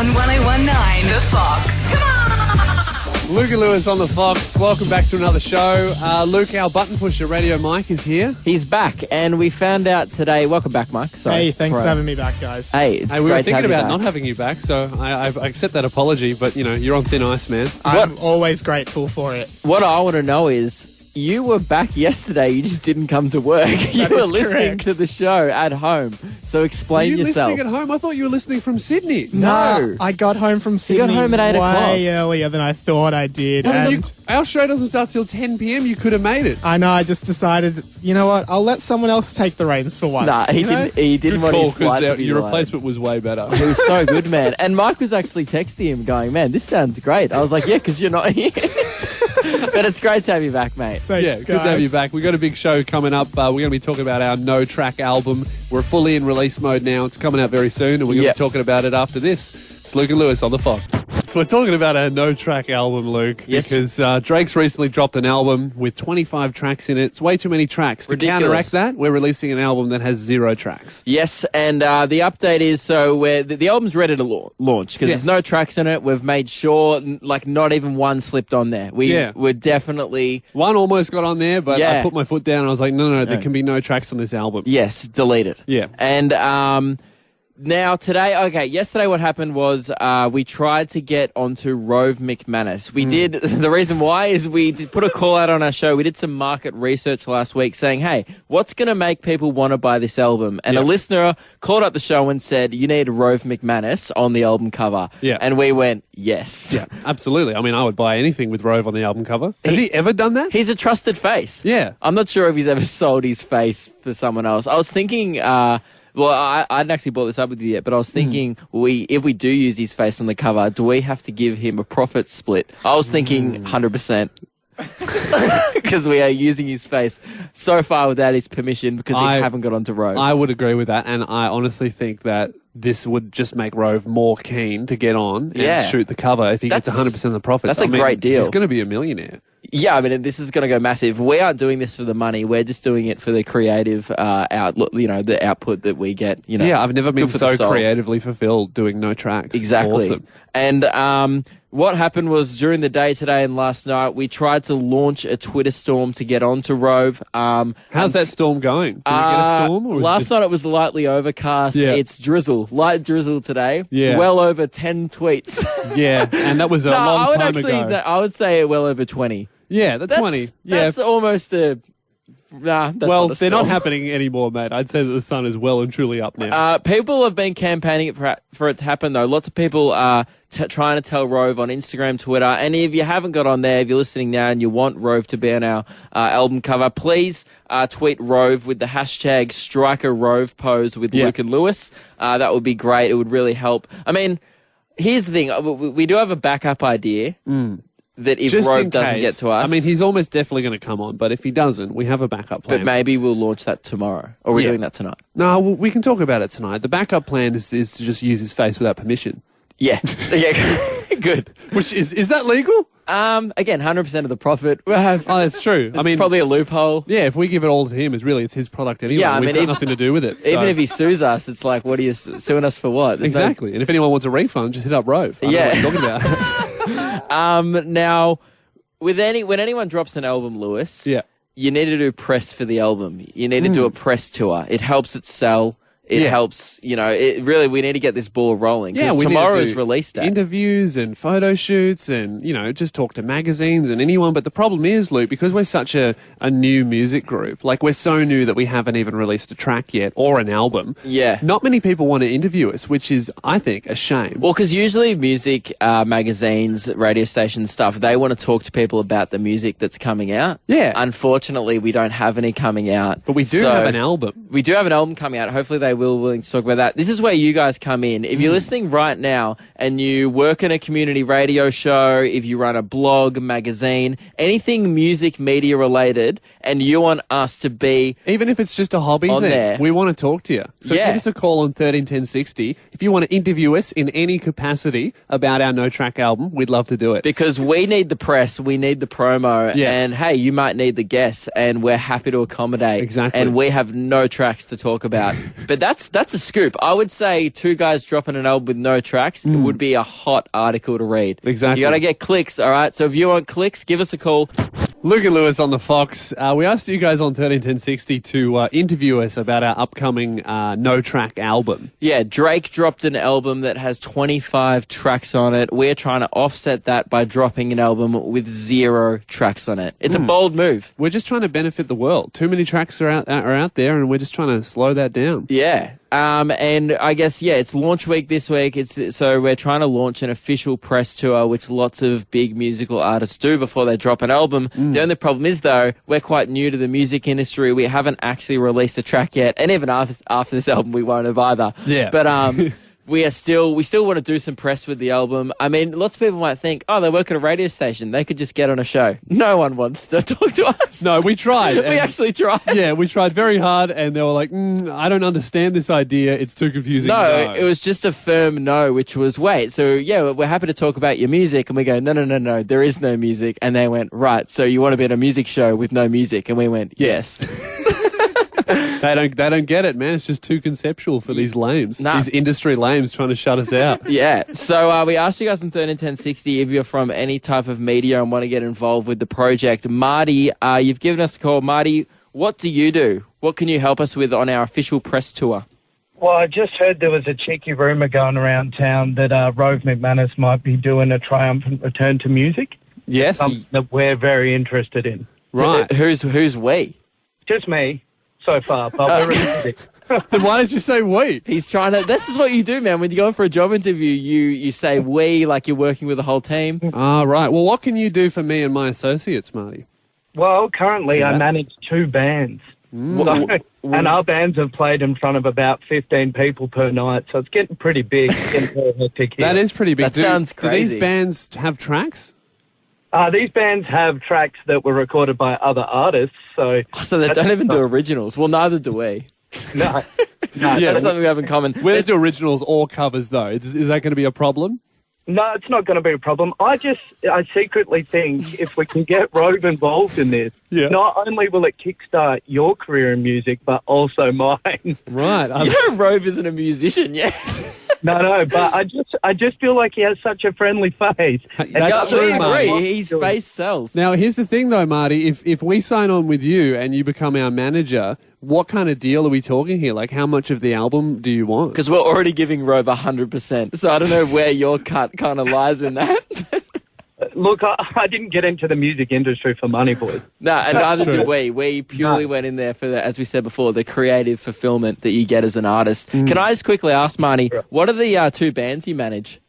on 1019 The Fox. Come on! Luke and Lewis on the Fox. Welcome back to another show. Luke, our button pusher, Radio Mike, is here. He's back, and we found out today. Welcome back, Mike. Sorry. Hey, thanks for having me back, guys. Hey, it's we great were to thinking have you about back. not having you back, so I accept that apology, but, you know, you're on thin ice, man. I'm always grateful for it. What I want to know is, you were back yesterday, you just didn't come to work. You were listening to the show at home. So explain Were you yourself. listening at home? I thought you were listening from Sydney. No. I got home from Sydney got home at 8 o'clock. way earlier than I thought I did. Well, And our show doesn't start till 10 p.m. You could have made it. I know, I just decided, you know what, I'll let someone else take the reins for once. Nah, he you know? didn't. He didn't Good want call, his flight to because be your delayed. replacement was way better. He was so good, man. And Mike was actually texting him going, man, this sounds great. I was like, yeah, because you're not here. But it's great to have you back, mate. Thanks, Yeah, good to have you guys. back. We've got a big show coming up. We're going to be talking about our No Track album. We're fully in release mode now. It's coming out very soon, and we're going to be talking about it after this. It's Luke and Lewis on the Fox. So we're talking about our No Track album, Luke, Yes. because Drake's recently dropped an album with 25 tracks in it. It's way too many tracks. To Ridiculous. counteract that, we're releasing an album that has 0 tracks. Yes, and the update is the album's ready to launch because Yes. there's no tracks in it. We've made sure, not even one slipped on there. We're definitely... One almost got on there, but Yeah. I put my foot down and I was like, no, there can be no tracks on this album. Yes, delete it. Yeah. And now today, yesterday what happened was we tried to get onto Rove McManus. We did. The reason why is we did put a call out on our show. We did some market research last week saying, hey, what's going to make people want to buy this album? And a listener called up the show and said, you need Rove McManus on the album cover. Yeah. And we went, yes. Yeah, absolutely. I mean, I would buy anything with Rove on the album cover. Has he ever done that? He's a trusted face. Yeah. I'm not sure if he's ever sold his face for someone else. I was thinking... I hadn't actually brought this up with you yet, but I was thinking, if we do use his face on the cover, do we have to give him a profit split? I was thinking 100%. Because we are using his face so far without his permission because we haven't got onto Rove. I would agree with that, and I honestly think that this would just make Rove more keen to get on and shoot the cover if he gets 100% of the profits. That's a great deal. He's going to be a millionaire. Yeah, I mean, this is going to go massive. We aren't doing this for the money. We're just doing it for the creative outlook, the output that we get. Yeah, I've never been good for the so soul. creatively fulfilled doing no tracks. Exactly. It's awesome. And what happened was during the day today and last night, we tried to launch a Twitter storm to get onto Rove. How's that storm going? Did we get a storm? Or was Last night it was lightly overcast. Yeah. It's drizzle, light drizzle today. Yeah. Well over 10 tweets. Yeah, and that was a No, long time ago. I would say well over 20. Yeah, that's 20. Yeah. That's almost a... Nah, that's Well, not a they're not storm. happening anymore, mate. I'd say that the sun is well and truly up now. People have been campaigning for it to happen, though. Lots of people are trying to tell Rove on Instagram, Twitter. And if you haven't got on there, if you're listening now and you want Rove to be on our album cover, please tweet Rove with the hashtag #StrikerRove pose with Luke and Lewis. That would be great. It would really help. I mean, here's the thing. We do have a backup idea. That if Just Rove in doesn't case. get to us... I mean, he's almost definitely going to come on, but if he doesn't, we have a backup plan. But maybe we'll launch that tomorrow. Or we're doing that tonight. No, we can talk about it tonight. The backup plan is to just use his face without permission. Yeah. Yeah. Good. Which is that legal? Again, 100% of the profit. Oh, that's true. I mean, probably a loophole. yeah, if we give it all to him, it's his product anyway. Yeah, I We've mean, got if- nothing to do with it. Even so- if he sues us, it's like, what are you suing us for what? There's Exactly. And if anyone wants a refund, just hit up Rove. I don't know what you're talking about. Now, when anyone drops an album, Lewis, Yeah. you need to do press for the album. You need to do a press tour. It helps it sell. It helps, we need to get this ball rolling. Yeah, Because we need to tomorrow's do release day. interviews and photo shoots and, just talk to magazines and anyone. But the problem is, Luke, because we're such a new music group, like we're so new that we haven't even released a track yet or an album. Yeah. Not many people want to interview us, which is, I think, a shame. Well, because usually music magazines, radio stations, stuff, they want to talk to people about the music that's coming out. Yeah. Unfortunately, we don't have any coming out. But we do have an album. We do have an album coming out. Hopefully they will be willing to talk about that. This is where you guys come in. If you're listening right now and you work in a community radio show, if you run a blog, magazine, anything music media related, and you want us to be... Even if it's just a hobby on thing, there. we want to talk to you. So Yeah. give us a call on 131060. If you want to interview us in any capacity about our No Track album, we'd love to do it. Because we need the press, we need the promo, Yeah. and hey, you might need the guests, and we're happy to accommodate. Exactly. And we have no tracks to talk about. But that's a scoop. I would say two guys dropping an album with no tracks, it would be a hot article to read. Exactly. You got to get clicks, all right? So if you want clicks, give us a call. Luke and Lewis on the Fox. We asked you guys on 131060 to interview us about our upcoming no-track album. Yeah, Drake dropped an album that has 25 tracks on it. We're trying to offset that by dropping an album with 0 tracks on it. It's a bold move. We're just trying to benefit the world. Too many tracks are out there, and we're just trying to slow that down. Yeah. And I guess, it's launch week this week. So we're trying to launch an official press tour, which lots of big musical artists do before they drop an album. The only problem is, though, we're quite new to the music industry. We haven't actually released a track yet. And even after this album, we won't have either. Yeah. But, we still want to do some press with the album. I mean, lots of people might think, they work at a radio station. They could just get on a show. No one wants to talk to us. No, we tried. We actually tried. Yeah, we tried very hard, and they were like, I don't understand this idea. It's too confusing. No, it was just a firm no, which was wait. So, we're happy to talk about your music. And we go, no, there is no music. And they went, right, so you want to be at a music show with no music? And we went, yes. They don't get it, man. It's just too conceptual for these lames. Nah. These industry lames trying to shut us out. Yeah. So we asked you guys on 131060 if you're from any type of media and want to get involved with the project. Marty, you've given us a call. Marty, what do you do? What can you help us with on our official press tour? Well, I just heard there was a cheeky rumour going around town that Rove McManus might be doing a triumphant return to music. Yes. That we're very interested in. Right. Who's we? Just me so far, but we're interested. Then why did you say we? He's trying to... This is what you do, man. When you go in for a job interview, you say we like you're working with the whole team. Ah, right. Well, what can you do for me and my associates, Marty? Well, currently I manage 2 bands. So, and our bands have played in front of about 15 people per night, so it's getting pretty big. It's getting very hectic here. That is pretty big. That sounds crazy. Do these bands have tracks? These bands have tracks that were recorded by other artists, so... So they don't even do originals. Well, neither do we. No. Yeah, That's something we have in common. We don't do originals or covers, though. Is that going to be a problem? No, it's not going to be a problem. I secretly think if we can get Rove involved in this, not only will it kickstart your career in music, but also mine. Right. You know Rove isn't a musician yet. No, but I just feel like he has such a friendly face. That's We true, Marty. agree. His face sells. Now, here's the thing, though, Marty. If we sign on with you and you become our manager, what kind of deal are we talking here? Like, how much of the album do you want? Because we're already giving Rove 100%. So I don't know where your cut kind of lies in that. Look, I didn't get into the music industry for money, boys. No, and neither true. did we. We purely went in there for, as we said before, the creative fulfillment that you get as an artist. Can I just quickly ask, Marty, what are the 2 bands you manage?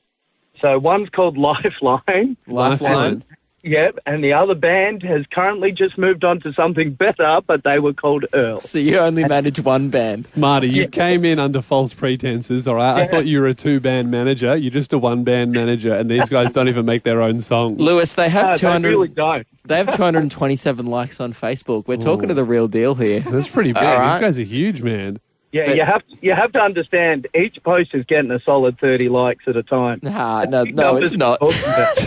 So one's called Lifeline. Lifeline. Yep, and the other band has currently just moved on to something better, but they were called Earl. So you only manage one band. Marty, you came in under false pretenses, all right? I thought you were a 2-band manager. You're just a 1-band manager, and these guys don't even make their own songs. Lewis, they have 200. They really don't. They have 227 likes on Facebook. We're talking to the real deal here. That's pretty big. All right. These guys are huge, man. Yeah, But- you have to understand, each post is getting a solid 30 likes at a time. No, Numbers it's not. talking about.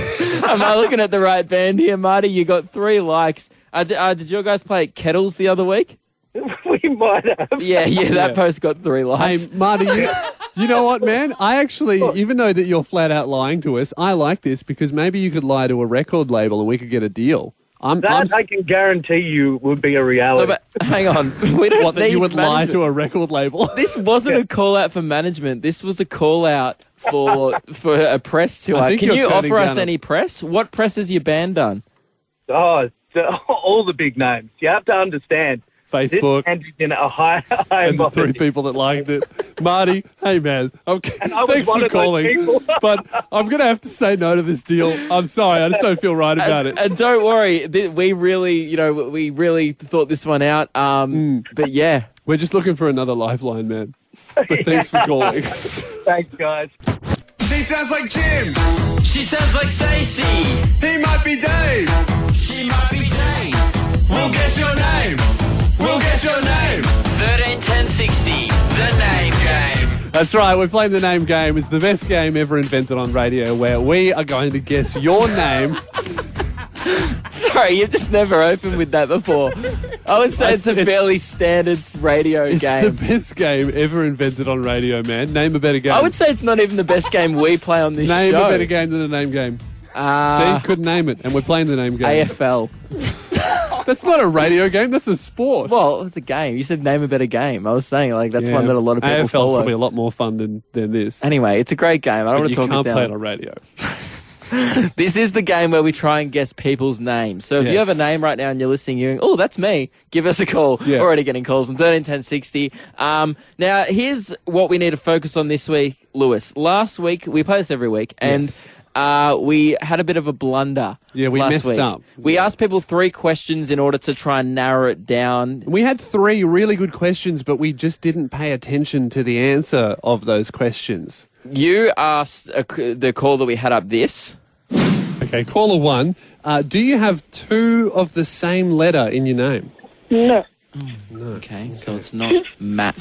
Am I looking at the right band here, Marty? You got 3 likes. Did your guys play at Kettles the other week? We might have. Yeah, that post got 3 likes. Hey, Marty, you know what, man? I actually, even though that you're flat out lying to us, I like this because maybe you could lie to a record label and we could get a deal. I can guarantee you would be a reality. No, but hang on. We don't What, that need you would lie management. to a record label? This wasn't a call out for management. This was a call out for a press tour. I think Can you're you turning offer us down any press? What press has your band done? Oh, so all the big names. You have to understand. Facebook. This band is in a high And the 3 people that liked it. Marty, hey, man. Okay, And I was thanks one for of those calling. people. But I'm going to have to say no to this deal. I'm sorry. I just don't feel right about it. And don't worry, we really thought this one out. But yeah. We're just looking for another lifeline, man. But thanks for calling. Thanks, guys. He sounds like Jim. She sounds like Stacy. He might be Dave. She might be Jane. We'll guess your name. We'll guess your name. 131060, the name game. That's right. We're playing the name game. It's the best game ever invented on radio where we are going to guess your name. Sorry, you've just never opened with that before. I would say it's a fairly standard radio It's game. the best game ever invented on radio, man. Name a better game. I would say it's not even the best game we play on this Name show. a better game than a name game. See, couldn't name it, and we're playing the name game. AFL. That's not a radio game. That's a sport. Well, it's a game. You said name a better game. I was saying that's one that a lot of people AFL's follow. probably a lot more fun than this. Anyway, it's a great game. I don't want to talk You can't it play it down. on radio. This is the game where we try and guess people's names. So if you have a name right now and you're listening, you're going, oh, that's me, give us a call. Yeah. Already getting calls on 13 10 60. Now, here's what we need to focus on this week, Lewis. Last week, we play this every week, and we had a bit of a blunder. Yeah, we last messed week. up. We asked people 3 questions in order to try and narrow it down. We had 3 really good questions, but we just didn't pay attention to the answer of those questions. You asked the call that we had up this. Okay, caller 1. Do you have 2 of the same letter in your name? No. Okay, so it's not Matt.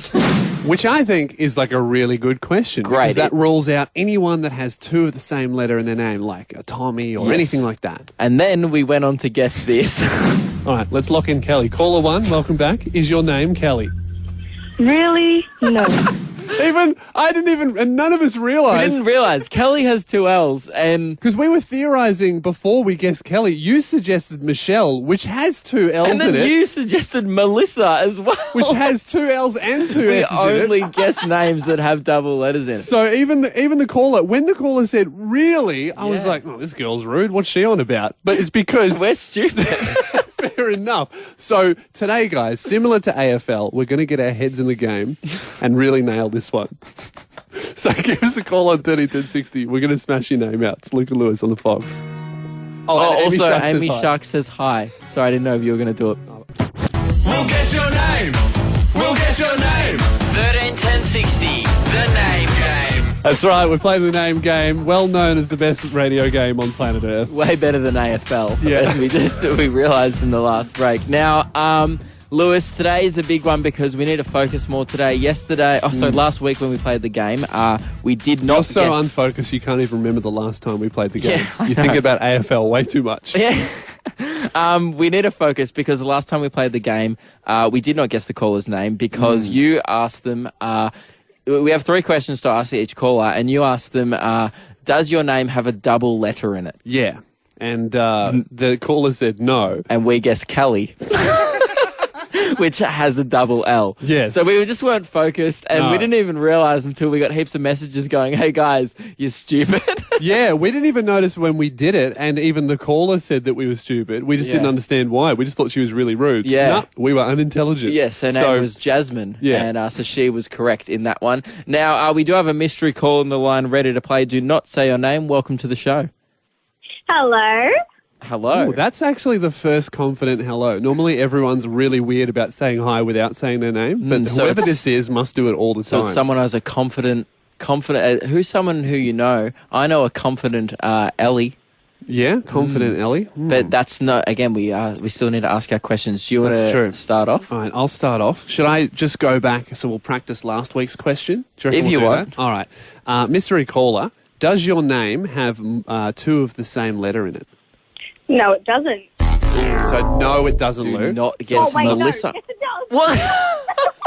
Which I think is like a really good question. Great. Because that rules out anyone that has 2 of the same letter in their name, like a Tommy or Yes. anything like that. And then we went on to guess this. All right, let's lock in Kelly. Caller 1, welcome back. Is your name Kelly? Really? No. And none of us We realised. didn't realise Kelly has 2 L's, and Because we were theorising before we guessed Kelly. You suggested Michelle, which has 2 L's and then in it. you suggested Melissa as well. Which has 2 L's and 2 we S's in only it. guess names that have double letters in it. So even the caller, when the caller said, really, I was Yeah. like, oh, this girl's rude. What's she on about? But it's because... We're stupid. Fair enough. So today, guys, similar to AFL, we're going to get our heads in the game and really nail this one. So give us a call on 301060. We're going to smash your name out. It's Luke and Lewis on the Fox. Oh, and also, Shark says Amy hi. Shark says hi. Sorry, I didn't know if you were going to do it. We'll guess your name. We'll guess your name. 13 10 60. The name game. That's right. We're playing the name game, well known as the best radio game on planet Earth. Way better than AFL, Yeah. as we realised in the last break. Now, Lewis, today is a big one because we need to focus more today. Last week when we played the game, we did not You're so guess... unfocused, you can't even remember the last time we played the game. Yeah, I you think about AFL way too much. Yeah. We need to focus because the last time we played the game, we did not guess the caller's name because you asked them... we have 3 questions to ask each caller, and you asked them, does your name have a double letter in it? Yeah. And the caller said no. And we guessed Kelly. Which has a double L. Yes. So we just weren't focused, and No. we didn't even realise until we got heaps of messages going, hey guys, you're stupid. Yeah, we didn't even notice when we did it, and even the caller said that we were stupid. We just didn't Yeah. understand why. We just thought she was really rude. Yeah. No, we were unintelligent. Yes, her name was Jasmine, Yeah. and so she was correct in that one. Now, we do have a mystery call on the line ready to play. Do not say your name. Welcome to the show. Hello. Hello. Ooh, that's actually the first confident hello. Normally, everyone's really weird about saying hi without saying their name, but so whoever it's- this is must do it all the So time. it's someone who has a confident, who's someone who you know? I know a confident Ellie. Yeah, confident Ellie. But that's not, again, we still need to ask our questions. Do you want That's true. to start off? All right, I'll start off. Should I just go back so we'll practice last week's question? Do reckon If we'll you do want. that? All right. Mystery caller, does your name have 2 of the same letter in it? No, it doesn't. So no, it doesn't, Do Luke. not guess Oh, wait, Melissa. no. Yes, it does. What?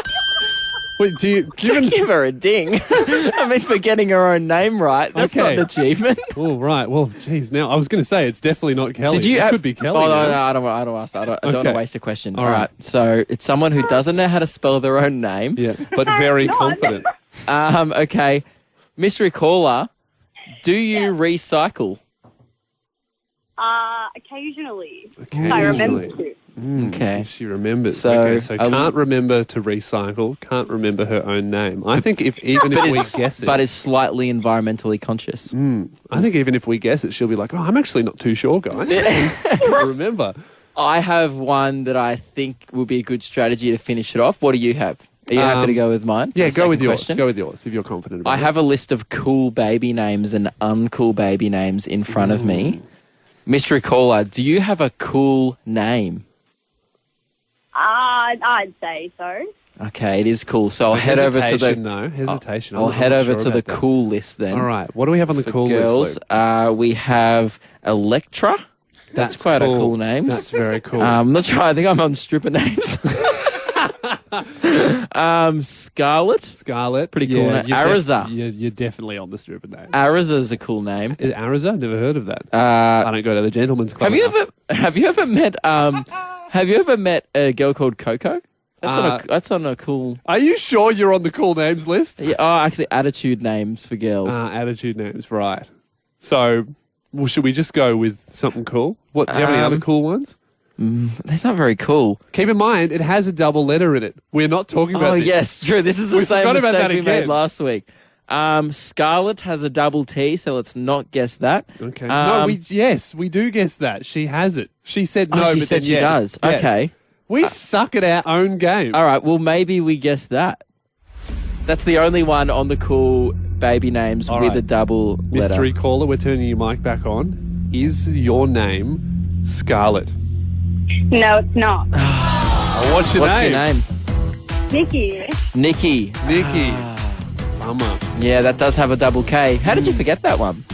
Wait, do you even... Give her a ding. I mean, for getting her own name right. That's not Okay. an achievement. Oh, right. Well, geez, now I was going to say it's definitely not Kelly. Did you? It could be Kelly. Oh, no, now. no, I don't want to ask that. I don't want Okay. to waste a question. All All right. right. So it's someone who doesn't know how to spell their own name. Yeah, but very No, confident. Okay. Mystery caller, do you recycle? Occasionally. Occasionally. I remember to. Okay. She remembers. So, okay, so I was- can't remember to recycle, can't remember her own name. I think if we guess it, But is slightly environmentally conscious. I think even if we guess it, she'll be like, "Oh, I'm actually not too sure, guys." I remember. I have one that I think would be a good strategy to finish it off. What do you have? Are you happy to go with mine? Yeah, The go with second yours. question? Go with yours if you're confident about I it. have a list of cool baby names and uncool baby names in front of me. Mystery caller, do you have a cool name? I'd say so. Okay, it is cool. So I'll head over to Hesitation, the though. Hesitation. I'll I'm head not over sure to the about that. cool list then. All right. What do we have on the For cool girls, list? Luke? we have Electra. That's quite a cool name. That's very cool. I'm not sure. I think I'm on stripper names. Scarlett. Scarlett. Pretty cool name. Ariza. You're definitely on the stripper name. Ariza is a cool name. Ariza? Never heard of that. I don't go to the gentleman's club. Have you ever met a girl called Coco? That's on a cool. Are you sure you're on the cool names list? Yeah, actually, attitude names for girls. Attitude names, right. So, should we just go with something cool? Do you have any other cool ones? That's not very cool. Keep in mind, it has a double letter in it. We're not talking about this. Oh, yes, true. This is the same mistake we made again. last week. Scarlett has a double T, so let's not guess that. Okay. No, we do guess that. She has it. She said no, she but said then she yes. does. Yes. Okay. We suck at our own game. All right, well, maybe we guess that. That's the only one on the cool baby names with a double letter. Mystery caller, we're turning your mic back on. Is your name Scarlett? No, it's not. What's your name? Nikki. Nikki. Nikki. Bummer. Yeah, that does have a double K. How did you forget that one?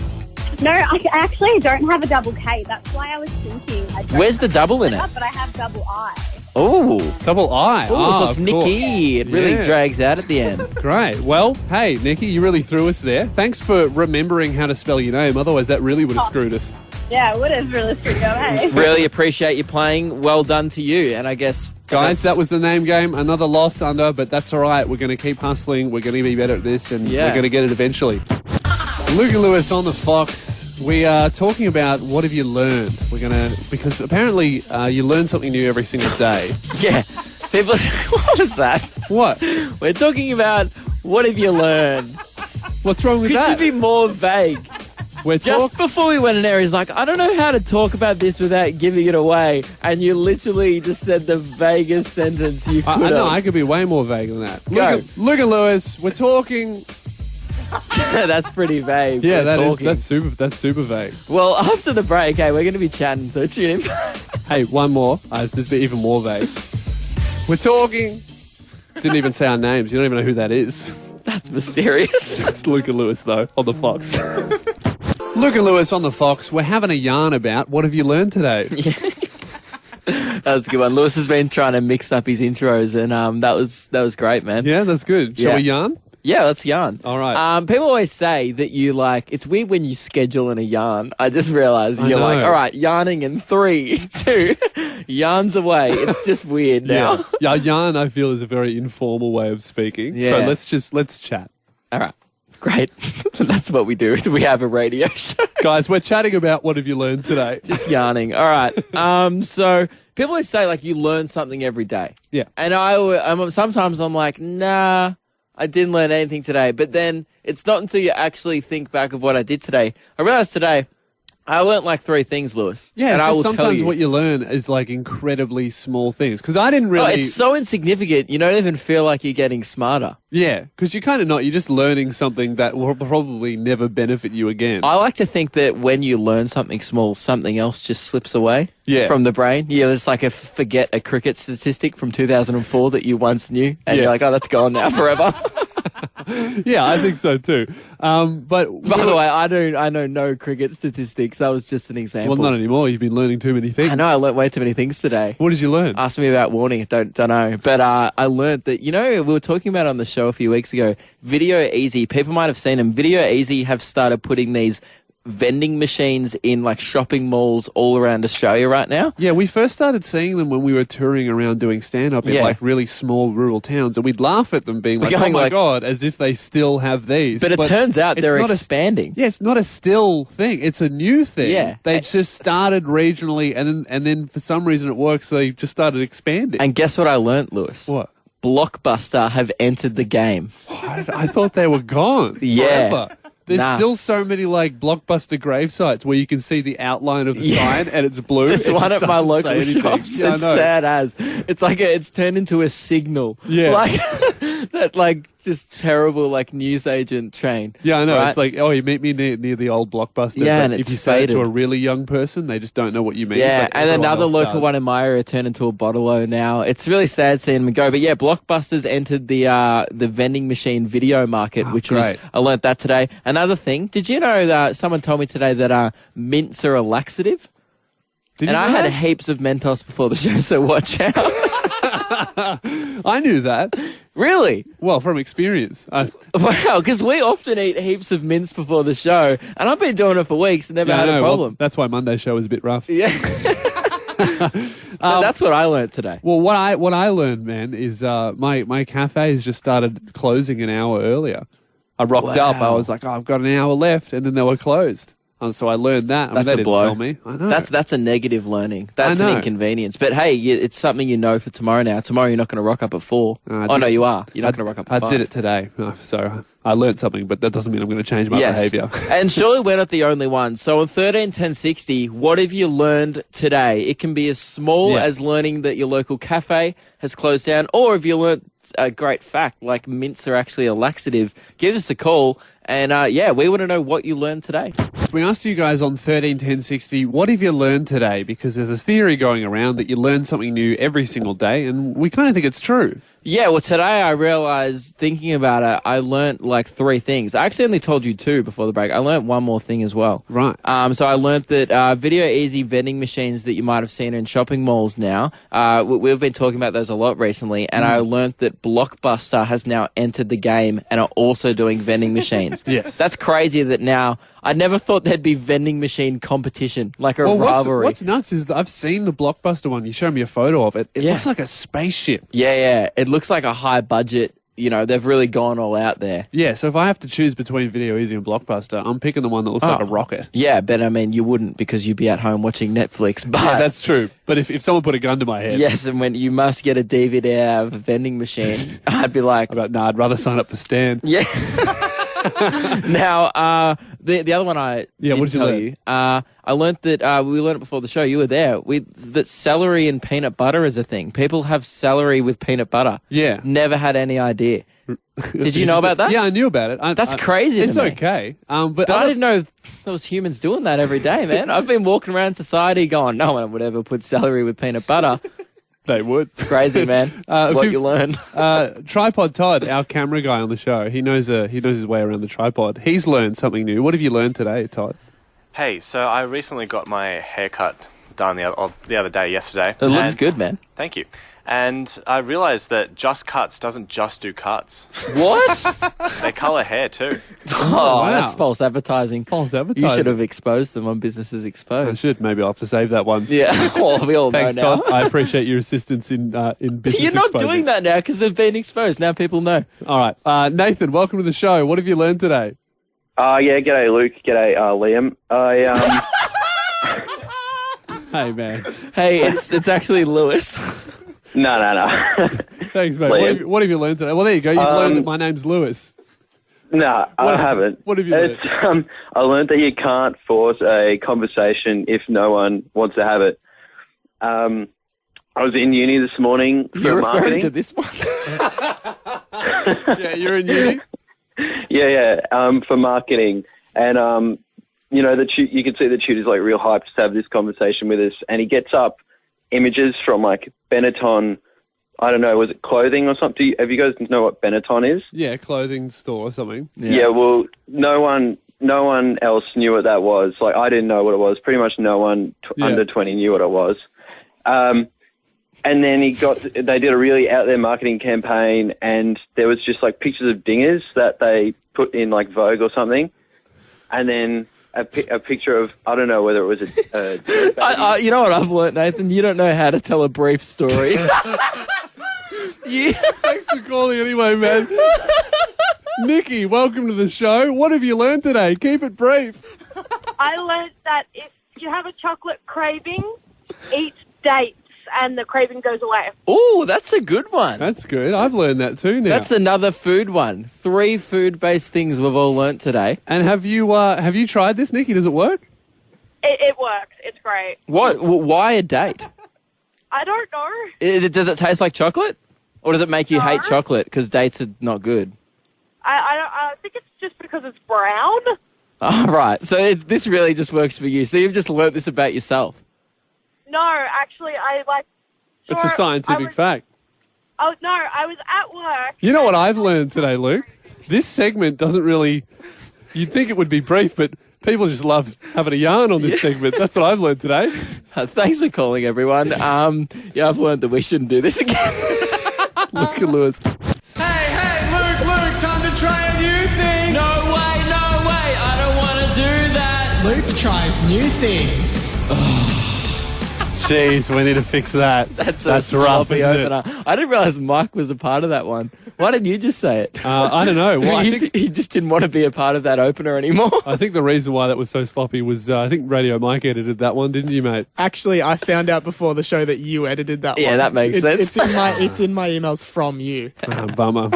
No, I actually don't have a double K. That's why I was thinking. Where's the double in it? But I have double I. Oh. Double I. So it's Nikki. It really drags out at the end. Great. Well, hey, Nikki, you really threw us there. Thanks for remembering how to spell your name. Otherwise, that really would have screwed us. Yeah, it would have really screwed up, hey? Really appreciate you playing. Well done to you. And I guess... Guys, that was the name game. Another loss under, but that's all right. We're going to keep hustling. We're going to be better at this, and we're going to get it eventually. Luke and Lewis on the Fox. We are talking about what have you learned. Because apparently you learn something new every single day. Yeah. People, what is that? What? We're talking about what have you learned. What's wrong with that? Could you be more vague? Just before we went in there, he's like, I don't know how to talk about this without giving it away. And you literally just said the vaguest sentence you could have. I know, I could be way more vague than that. Luke and Lewis, we're talking... That's pretty vague. Yeah, that's super vague. Well, after the break, hey, we're going to be chatting, so tune in. Hey, one more. This is even more vague. We're talking... Didn't even say our names. You don't even know who that is. That's mysterious. That's Luke and Lewis, though, on the Fox. Luke and Lewis on the Fox. We're having a yarn about what have you learned today? Yeah. That was a good one. Lewis has been trying to mix up his intros, and that was great, man. Yeah, that's good. Shall we yarn? Yeah, let's yarn. All right. People always say that it's weird when you schedule in a yarn. I just realised you're like, all right, yarning in 3, 2, yarns away. It's just weird now. Yeah, yarn, I feel, is a very informal way of speaking. Yeah. So let's chat. All right. Great. That's what we do. We have a radio show. Guys, we're chatting about what have you learned today. Just yarning. All right. So people always say, like, you learn something every day. Yeah. And sometimes I'm like, nah, I didn't learn anything today. But then it's not until you actually think back of what I did today. I realized today I learned like 3 things, Lewis. Yeah, and so I will sometimes tell you. what you learn is like incredibly small things. Because I didn't really... Oh, it's so insignificant, you don't even feel like you're getting smarter. Yeah, because you're kind of not. You're just learning something that will probably never benefit you again. I like to think that when you learn something small, something else just slips away from the brain. Yeah, it's like forget a cricket statistic from 2004 that you once knew. And you're like, oh, that's gone now forever. Yeah, I think so too. But by the way, I know no cricket statistics. That was just an example. Well, not anymore. You've been learning too many things. I know. I learnt way too many things today. What did you learn? Ask me about warning. Don't know. But I learnt that, we were talking about on the show a few weeks ago, Video Easy. People might have seen them. Video Easy have started putting these vending machines in like shopping malls all around Australia right now. Yeah, we first started seeing them when we were touring around doing stand-up in like really small rural towns, and we'd laugh at them being like, oh my God, as if they still have these. But it turns out they're expanding. It's not a still thing. It's a new thing. Yeah. They just started regionally, and then for some reason it works, so they just started expanding. And guess what I learnt, Lewis? What? Blockbuster have entered the game. I thought they were gone. Yeah. Forever. There's still so many like Blockbuster grave sites where you can see the outline of the sign and it's blue. There's one at my local shops. Yeah, it's sad as. It's like it's turned into a signal. Yeah. Like that like just terrible like newsagent train. Yeah, I know. Right? It's like, oh, you meet me near the old Blockbuster. Yeah, but and if it's you say it to faded. a really young person, they just don't know what you mean. Yeah, but and another else local does. one in my area turned into a bottle-o now. It's really sad seeing them go. But yeah, Blockbuster's entered the vending machine video market, which was, I learnt that today. Another thing, did you know that someone told me today that mints are a laxative? Did And you I know had that? heaps of Mentos before the show, so watch out. I knew that. Really? Well, from experience. Wow, because we often eat heaps of mints before the show, and I've been doing it for weeks and never had a problem. Well, that's why Monday's show was a bit rough. Yeah. That's what I learned today. Well, what I learned, man, is my cafe has just started closing an hour earlier. I rocked up. I was like, I've got an hour left, and then they were closed. So I learned that. That's they a didn't blow. tell me. I know. That's a negative learning. That's an inconvenience. But hey, it's something you know for tomorrow now. Tomorrow you're not going to rock up at 4. No, you are. You're not going to rock up at 5. I did it today. So I learned something, but that doesn't mean I'm going to change my behaviour. And surely we're not the only ones. So on 131060, what have you learned today? It can be as small as learning that your local cafe has closed down, or if you learned a great fact, like mints are actually a laxative, give us a call. And we want to know what you learned today. We asked you guys on 131060, what have you learned today? Because there's a theory going around that you learn something new every single day, and we kind of think it's true. Yeah, well, today I realized, thinking about it, I learnt like 3 things. I actually only told you 2 before the break. I learnt one more thing as well. Right. So I learnt that Video Easy vending machines that you might have seen in shopping malls now, we've been talking about those a lot recently, and I learnt that Blockbuster has now entered the game and are also doing vending machines. Yes. That's crazy that now, I never thought there'd be vending machine competition, like a rivalry. What's nuts is that I've seen the Blockbuster one. You showed me a photo of it. It looks like a spaceship. Yeah. It looks like a high budget, they've really gone all out there. Yeah, so if I have to choose between Video Easy and Blockbuster, I'm picking the one that looks like a rocket. Yeah, but I mean, you wouldn't because you'd be at home watching Netflix. But Yeah, that's true. But if someone put a gun to my head... Yes, and when you must get a DVD out of a vending machine, I'd be like... I'd rather sign up for Stan. Yeah. Now, the other one I didn't tell you, I learnt that, we learned it before the show, you were there, that celery and peanut butter is a thing. People have celery with peanut butter. Yeah. Never had any idea. Did you know about that? Yeah, I knew about it. That's crazy to It's me. okay. But I didn't know there was humans doing that every day, man. I've been walking around society going, no one would ever put celery with peanut butter. They would. It's crazy, man. What you learn. Tripod Todd, our camera guy on the show, he knows his way around the tripod. He's learned something new. What have you learned today, Todd? Hey, so I recently got my haircut done the other day, yesterday. It looks good, man. Thank you. And I realised that Just Cuts doesn't just do cuts. What? They colour hair too. Oh, wow. that's false advertising. False advertising. You should have exposed them on Businesses Exposed. I should. Maybe I'll have to save that one. Yeah, well, we all Thanks, know now. Todd. I appreciate your assistance in business You're not exposure. doing that now because they've been exposed. Now people know. All right. Nathan, welcome to the show. What have you learned today? G'day, Luke. G'day, Liam. Hey, man. Hey, it's actually Lewis. No. Thanks, mate. Liam. What have you learned today? Well, there you go. You've learned that my name's Lewis. No, I haven't. What have you learned? I learned that you can't force a conversation if no one wants to have it. I was in uni this morning for You're referring marketing. to this one? Yeah, you're in uni? For marketing. And, you can see the tutor's like real hyped to have this conversation with us. And he gets up images from like Benetton, I don't know, was it clothing or something? Have you guys know what Benetton is? Yeah, clothing store or something. Yeah, well, no one else knew what that was. Like, I didn't know what it was. Pretty much no one under 20 knew what it was. And then they did a really out there marketing campaign, and there was just like pictures of dingers that they put in like Vogue or something. And then a picture of, I don't know whether it was a you know what I've learnt, Nathan? You don't know how to tell a brief story. Thanks for calling anyway, man. Nikki, welcome to the show. What have you learned today? Keep it brief. I learned that if you have a chocolate craving, eat dates and the craving goes away. Ooh, that's a good one. That's good. I've learned that too now. That's another food one. 3 food-based things we've all learnt today. And have you tried this, Nikki? Does it work? It works. It's great. What? Why a date? I don't know. Does it taste like chocolate? Or does it make you hate chocolate because dates are not good? I think it's just because it's brown. Oh, right. So this really just works for you. So you've just learnt this about yourself. No, actually, It's a scientific fact. Oh, no, I was at work. You know what I've learned today, Luke? This segment doesn't really... You'd think it would be brief, but People just love having a yarn on this segment. That's what I've learned today. Thanks for calling, everyone. Yeah, I've learned that we shouldn't do this again. Look at Lewis. Hey, Luke, time to try a new thing. No way, I don't want to do that. Luke tries new things. Jeez, we need to fix that. That's rough, sloppy isn't it? opener. I didn't realise Mike was a part of that one. Why didn't you just say it? I don't know. Well, he just didn't want to be a part of that opener anymore. I think the reason why that was so sloppy was I think Radio Mike edited that one, didn't you, mate? Actually, I found out before the show that you edited that one. Yeah, that makes sense. It's in my emails from you. Bummer.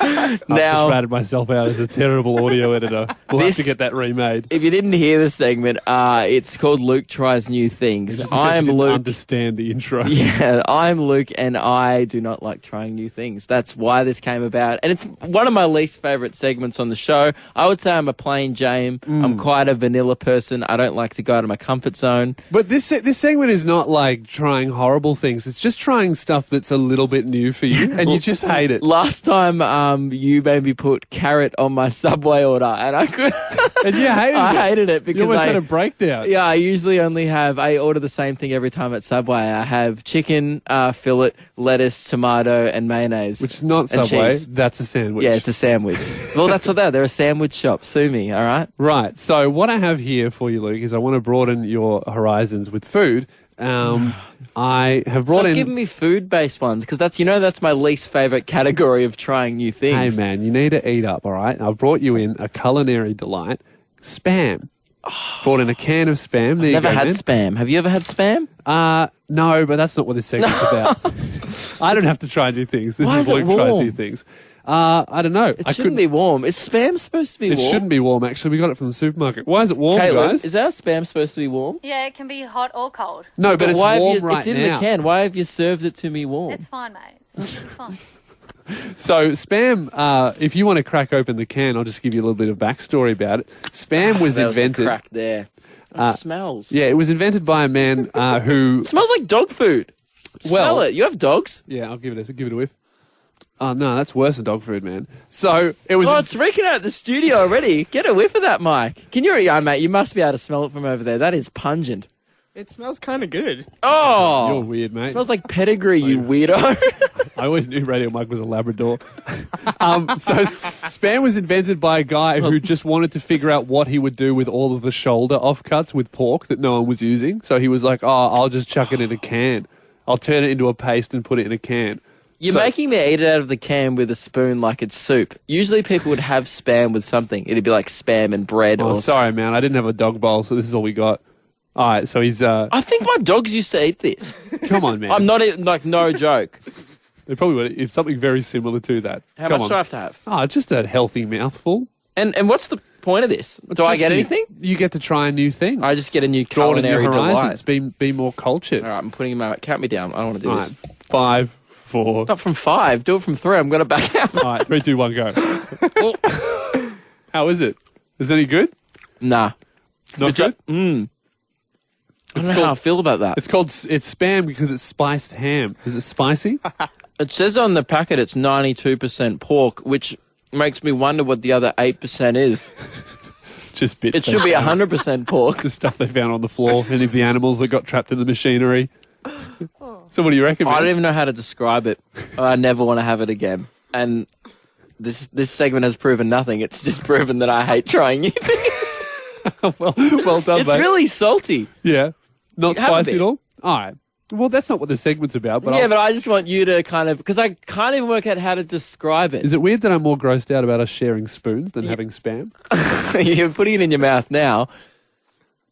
I've just ratted myself out as a terrible audio editor. We'll have to get that remade. If you didn't hear the segment, it's called Luke Tries New Things. I'm Luke. Understand the intro. Yeah, I'm Luke, and I do not like trying new things. That's why this came about, and it's one of my least favourite segments on the show. I would say I'm a plain Jane. I'm quite a vanilla person. I don't like to go out of my comfort zone. But this segment is not like trying horrible things. It's just trying stuff that's a little bit new for you, and you just hate it. Last time, you made me put carrot on my Subway order, and I could. And you hated it. I hated it because you almost had a breakdown. Yeah, I usually I order the same thing every time at Subway. I have chicken, fillet, lettuce, tomato, and mayonnaise. Which is not Subway. That's a sandwich. Yeah, it's a sandwich. Well, that's what they're a sandwich shop. Sue me, all right? Right. So what I have here for you, Luke, is I want to broaden your horizons with food. I have brought in... giving me food-based ones, because that's my least favourite category of trying new things. Hey, man, you need to eat up, all right? I've brought you in a culinary delight, Spam. Brought in a can of Spam. There Never you go, had man. Spam. Have you ever had Spam? No, but that's not what this segment's about. I don't have to try new things. This Why is is it Luke tries warm? new things. I don't know. It shouldn't be warm. Is Spam supposed to be warm? It shouldn't be warm, actually. We got it from the supermarket. Why is it warm, Caitlin, guys? is our Spam supposed to be warm? Yeah, it can be hot or cold. No, but it's why warm have you, right it's in now. the can. Why have you served it to me warm? It's fine, mate. It's fine. So Spam, if you want to crack open the can, I'll just give you a little bit of backstory about it. Spam was There was a invented... crack there. It smells. Yeah, it was invented by a man who... It smells like dog food. Smell it. You have dogs? Yeah, I'll give it a whiff. Oh, no, that's worse than dog food, man. So, it was... Oh, it's reeking out the studio already. Get a whiff of that, Mike. Can you... Yeah, mate, you must be able to smell it from over there. That is pungent. It smells kind of good. Oh! You're weird, mate. It smells like pedigree, you weirdo. I always knew Radio Mike was a Labrador. Spam was invented by a guy who just wanted to figure out what he would do with all of the shoulder offcuts with pork that no one was using. So he was like, I'll just chuck it in a can. I'll turn it into a paste and put it in a can. You're making me eat it out of the can with a spoon like it's soup. Usually people would have Spam with something. It'd be like Spam and bread. Oh, or sorry, man. I didn't have a dog bowl, so this is all we got. All right, so he's... I think my dogs used to eat this. Come on, man. I'm not eating, like, no joke. They probably would. It's something very similar to that. How Come much on. do I have to have? Oh, just a healthy mouthful. And what's the point of this? Do I Just get anything? You get to try a new thing. I just get a new Broaden your culinary horizons. delight. Be more cultured. All right, I'm putting him out. Count me down. I don't want to do All this. right, 5, 4. Not from 5. Do it from 3. I'm going to back out. All right, 3, 2, 1, go. How is it? Is it any good? Nah. Not good? I don't know how I feel about that. It's Spam because it's spiced ham. Is it spicy? It says on the packet it's 92% pork, which makes me wonder what the other 8% is. Just bits. It should be 100% pork. The stuff they found on the floor. Any of the animals that got trapped in the machinery. So what do you reckon, man? I don't even know how to describe it. I never want to have it again. And this segment has proven nothing. It's just proven that I hate trying new things. well done, It's mate. really salty. Yeah. Not You haven't spicy at all? All right. Well, that's not what the segment's about. But Yeah, but I just want you to kind of... Because I can't even work out how to describe it. Is it weird that I'm more grossed out about us sharing spoons than having Spam? You're putting it in your mouth now.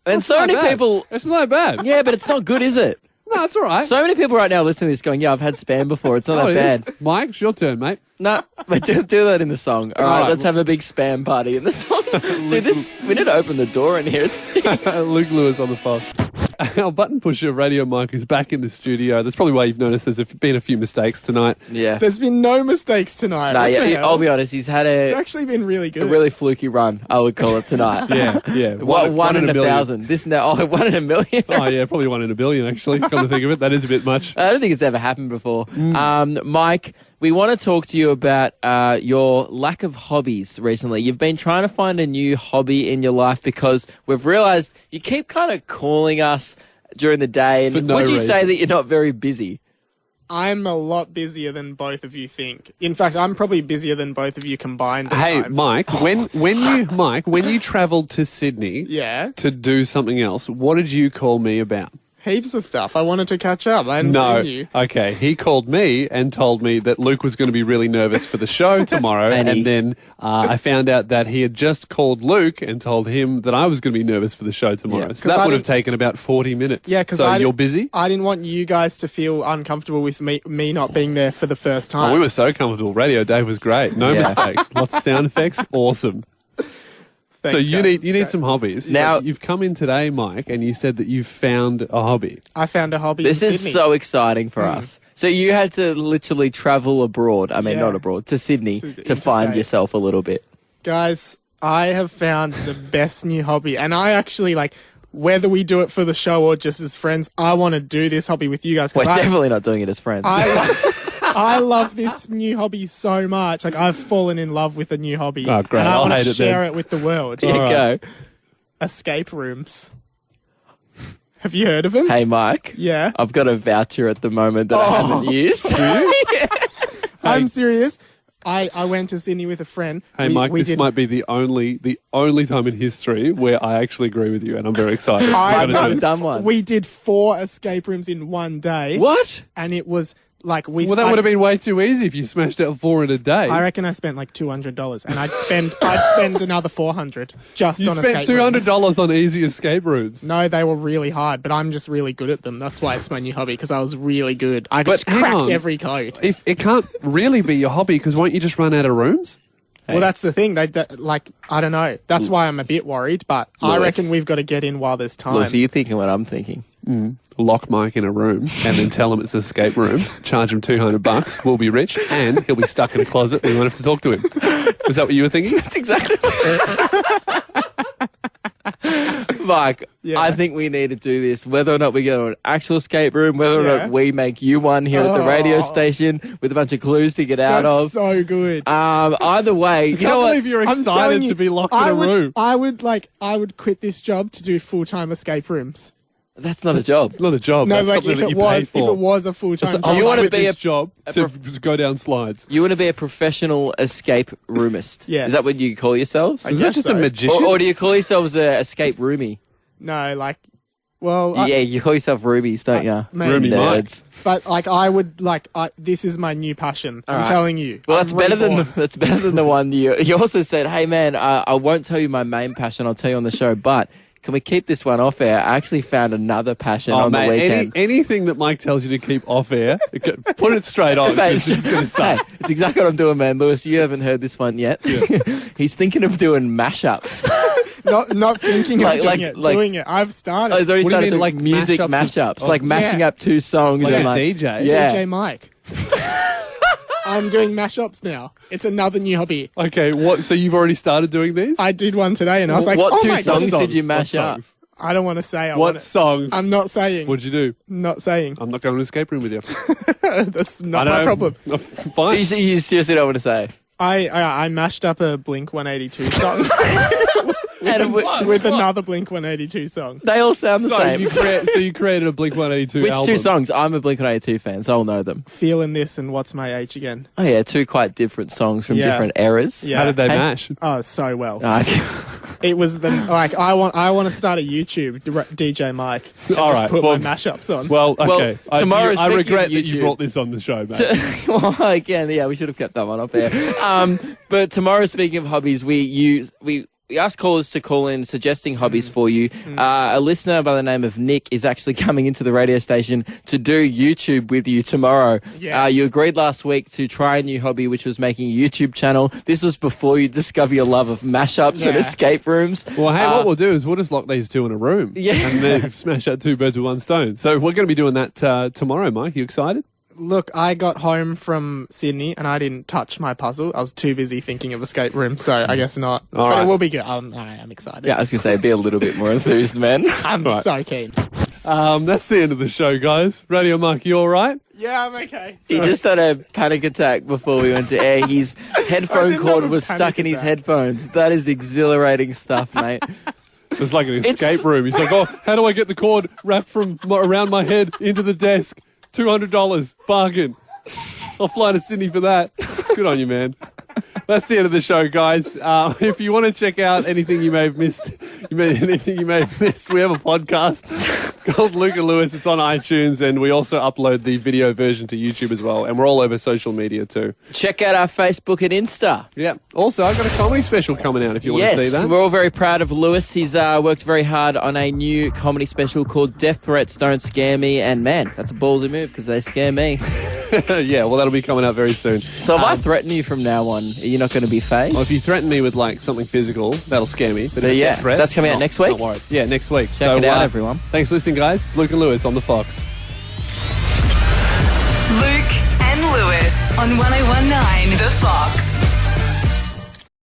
And That's so not many bad. people... It's not bad. Yeah, but it's not good, is it? No, it's all right. So many people right now listening to this going, yeah, I've had Spam before. It's not it that bad. is. Mike, it's your turn, mate. No, but do that in the song. All right, let's have a big Spam party in the song. Dude, we need to open the door in here. It stinks. Luke Lewis on the phone. Our button pusher, Radio Mike, is back in the studio. That's probably why you've noticed there's been a few mistakes tonight. Yeah. There's been no mistakes tonight. No, What the yeah, hell? I'll be honest. He's had It's a actually been really good. really fluky run, I would call it tonight. Yeah. One in a million. thousand. This now, 1 in a million. Oh, yeah, probably 1 in a billion, actually. Come to think of it, that is a bit much. I don't think it's ever happened before. Mike, we want to talk to you about your lack of hobbies recently. You've been trying to find a new hobby in your life because we've realised you keep kind of calling us during the day. And no would you say reason. that you're not very busy? I'm a lot busier than both of you think. In fact, I'm probably busier than both of you combined. At Hey, times. Mike, when you travelled to Sydney Yeah, to do something else, what did you call me about? heaps of stuff. I wanted to catch up. I hadn't No. seen you. Okay. He called me and told me that Luke was going to be really nervous for the show tomorrow. and then I found out that he had just called Luke and told him that I was going to be nervous for the show tomorrow. Yeah. So that I would have didn't- taken about 40 minutes. Yeah, because So you're busy? I didn't want you guys to feel uncomfortable with me not being there for the first time. Oh, we were so comfortable. Radio Dave was great. No Yeah. mistakes. Lots of sound effects. Awesome. So Thanks, you guys. need some hobbies. Now- You've come in today, Mike, and you said that you've found a hobby. I found a hobby. This in is Sydney. so exciting for us. So you had to literally travel abroad. I mean, Yeah. not abroad, to Sydney to find interstate. yourself a little bit. Guys, I have found the best new hobby, and I actually whether we do it for the show or just as friends. I want to do this hobby with you guys We're because definitely not doing it as friends. I love this new hobby so much. I've fallen in love with a new hobby. Oh, great. And I I'll want hate to it then. share it with the world. Here you go. Escape rooms. Have you heard of them? Hey, Mike. Yeah. I've got a voucher at the moment that I haven't used. I'm serious. I went to Sydney with a friend. Hey, Mike, this might be the only time in history where I actually agree with you, and I'm very excited. I've We're gonna do done one. We did 4 escape rooms in one day. What? And it was Well, that would have been way too easy if you smashed out 4 in a day. I reckon I spent like $200, and I'd spend another $400 just You on spent escape rooms. $200 on easy escape rooms. No, they were really hard, but I'm just really good at them. That's why it's my new hobby, because I was really good. I But just hang cracked on. every code. If it can't really be your hobby, because won't you just run out of rooms? Well, that's the thing. I don't know. That's why I'm a bit worried, but I Lewis. reckon we've got to get in while there's time. Well, so you're thinking what I'm thinking. Lock Mike in a room and then tell him it's an escape room. Charge him $200. We'll be rich, and he'll be stuck in a closet. We won't have to talk to him. Was that what you were thinking? That's exactly Mike, Yeah. I think we need to do this, whether or not we go to an actual escape room, whether or Yeah. not we make you one here at the radio station with a bunch of clues to get out That's of. so good. Either way, you I know can't what? believe you're I'm excited telling to you, be locked I in a would, room. I would quit this job to do full-time escape rooms. That's not a job. It's not a job. No, That's like something if that it you was, pay for. if it was a full-time It's, job, You wanna quit be this a- job a to prof- go down slides. You want to be a professional escape roomist. Yes. Is that what you call yourselves? I Is that guess just so. a magician? Or do you call yourselves a escape roomie? no, well, Yeah, you call yourself roomies, don't you? maybe. Roomie Mike. Nerds. but this is my new passion. I'm right. telling you. Well, I'm that's better reborn. than the one you also said. Hey, man, I won't tell you my main passion. I'll tell you on the show, but can we keep this one off air? I actually found another passion on mate, the weekend. anything that Mike tells you to keep off air, put it straight on. Mate, 'Cause this is going to suck. hey, it's exactly what I'm doing, man. Lewis, you haven't heard this one yet. He's thinking of doing mashups. Not thinking Like- of like- doing it, like- doing it. I've started. Oh, he's already What do you started mean, doing like music mashups mashups, like matching Yeah. up 2 songs. Like and a DJ? Yeah. DJ Mike. I'm doing mashups now. It's another new hobby. Okay, so you've already started doing these? I did one today, and I was like, what "Oh 2 my songs God, did you What mash up? songs? I don't want to say. What songs? I'm not saying. What'd you do? Not saying. I'm not going to an escape room with you. That's not my problem. Fine. You seriously don't want to say? I mashed up a Blink 182 song And with another Blink 182 song. they all sound the So same. you created a Blink 182 Which album. 2 songs? I'm a Blink-182 fan, so I'll know them. Feeling This and What's My Age Again. Oh yeah, 2 quite different songs from Yeah. different eras. Yeah. How did they Hey. mash? Oh, so well. Okay. It was I want to start a YouTube DJ Mike to All just right, put well- my mashups on. Well, Well, okay. tomorrow, I speaking regret of that you YouTube- brought this on the show, mate. Well, again, yeah, we should have kept that one off air. But tomorrow, speaking of hobbies, we ask callers to call in suggesting hobbies for you. A listener by the name of Nick is actually coming into the radio station to do YouTube with you tomorrow. Yes. You agreed last week to try a new hobby, which was making a YouTube channel. This was before you discover your love of mashups and Yeah. escape rooms. Well, hey, what we'll do is we'll just lock these 2 in a room. Yeah. And then smash out 2 birds with 1 stone. So we're going to be doing that tomorrow, Mike. You excited? Look, I got home from Sydney and I didn't touch my puzzle. I was too busy thinking of escape room, so I guess not. All but right. it will be good. I am excited. Yeah, I was going to say, be a little bit more enthused, man. I'm Right. so keen. That's the end of the show, guys. Radio Mark, you all right? Yeah, I'm okay. He just had a panic attack before we went to air. His headphone didn't cord have a was panic stuck in his attack. headphones. That is exhilarating stuff, mate. It's like an escape room. He's like, oh, how do I get the cord wrapped from around my head into the desk? $200. Bargain. I'll fly to Sydney for that. Good on you, man. That's the end of the show, guys. If you want to check out anything you may have missed, we have a podcast called Luke and Lewis. It's on iTunes, and we also upload the video version to YouTube as well. And we're all over social media too. Check out our Facebook and Insta. Yeah. Also, I've got a comedy special coming out if you want to see that. Yes, we're all very proud of Lewis. He's worked very hard on a new comedy special called Death Threats Don't Scare Me. And man, that's a ballsy move because they scare me. Yeah, well, that'll be coming out very soon. So if I threaten you from now on, are you not going to be phased? Well, if you threaten me with like something physical, that'll scare me. But Yeah, death threats, that's coming out next week? Not worried. Yeah, next week. Check it out, everyone. Thanks for listening, guys. It's Luke and Lewis on The Fox. Luke and Lewis on 1019 The Fox.